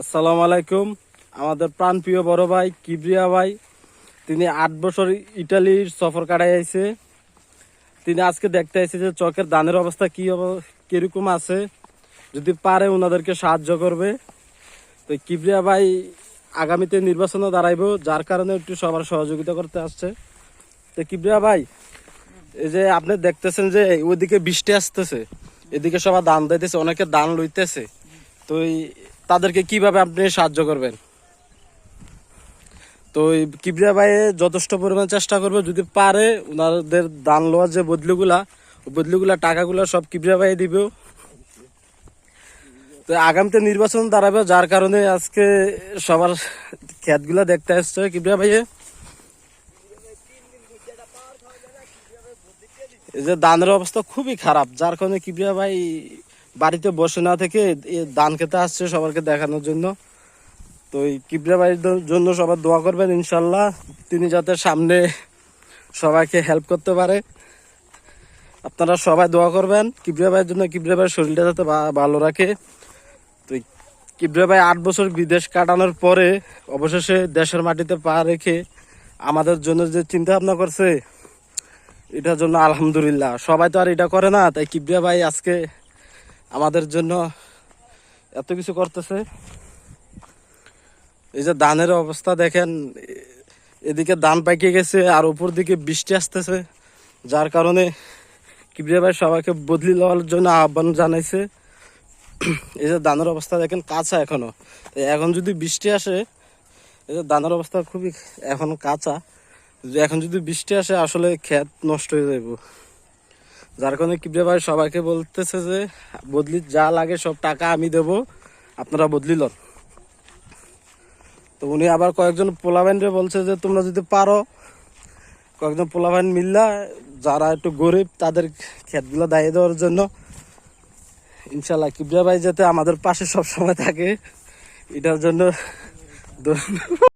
আসসালামু আলাইকুম। আমাদের প্রাণপ্রিয় বড় ভাই কিবরিয়া ভাই, তিনি ৮ বছর ইটালির সফর কাটাই আইছে। তিনি আজকে দেখতে আইছে যে চকের ধানের অবস্থা কিরকম আছে, যদি পারে ওনাদেরকে সাহায্য করবে। তো কিবরিয়া ভাই আগামীতে নির্বাচনে দাঁড়াইব, যার কারণে একটু সবার সহযোগিতা করতে আসছে। তো কিবরিয়া ভাই, এই যে আপনি দেখতেছেন যে ওইদিকে বৃষ্টি আসতেছে, এদিকে সবাই দান দিতেছে, অনেকে দান লইতেছে। তো তাদেরকে কিভাবে আপনি সাহায্য করবেন? তো কিবরিয়া ভাই যথেষ্ট পরিমাণ চেষ্টা করবে, যদি পারে ওনাদের দান লওয়ার যে বদলিগুলা টাকাগুলা সব কিবরিয়া ভাই দিব। তো আগামীতে নির্বাচন দাঁড়াবে, যার কারণে আজকে সবার ক্ষেতগুলা দেখতে আসছে কিবরিয়া ভাই। এই যে ধানের অবস্থা খুবই খারাপ, যার কারণে কিবরিয়া ভাই বাড়িতে বসে না থেকে ধান খেতে আসছে সবাইকে দেখানোর জন্য। তো এই কিবরিয়া ভাইয়ের জন্য সবাই দোয়া করবেন, ইনশাল্লাহ তিনি যাতে সামনে সবাইকে হেল্প করতে পারে। আপনারা সবাই দোয়া করবেন কিবরিয়া ভাইয়ের জন্য, কিবরিয়া ভাইয়ের শরীরটা যাতে ভালো রাখে। তো কিবরিয়া ভাই ৮ বছর বিদেশ কাটানোর পরে অবশেষে দেশের মাটিতে পা রেখে আমাদের জন্য যে চিন্তা ভাবনা করছে, এটার জন্য আলহামদুলিল্লাহ। সবাই তো আর এটা করে না, তাই কিবরিয়া ভাই আজকে আমাদের জন্য এত কিছু করতেছে। এই যে ধানের অবস্থা দেখেন, এদিকে ধান পাকিয়ে গেছে আর উপর দিকে বৃষ্টি আসতেছে, যার কারণে কিবরিয়া ভাই সবাইকে বদলি লওয়ার জন্য আহ্বান জানাইছে। এই যে ধানের অবস্থা দেখেন কাঁচা এখনো, এখন যদি বৃষ্টি আসে, এই যে ধানের অবস্থা খুবই এখন কাঁচা, এখন যদি বৃষ্টি আসে আসলে ক্ষেত নষ্ট হয়ে যাইব। যার কারণে কিবরিয়া ভাই সবাইকে বলতেছে যে বদলি যা লাগে সব টাকা আমি দেব, আপনারা বদলি লন। তো উনি আবার কয়েকজন পোলাবাইনরে বলছে যে তোমরা যদি পারো, কয়েকজন পোলাবাইন মিল্লা যারা একটু গরিব তাদের ক্ষেতগুলো দায়ী দেওয়ার জন্য। ইনশাল্লাহ কিবরিয়া ভাই যাতে আমাদের পাশে সবসময় থাকে, এটার জন্য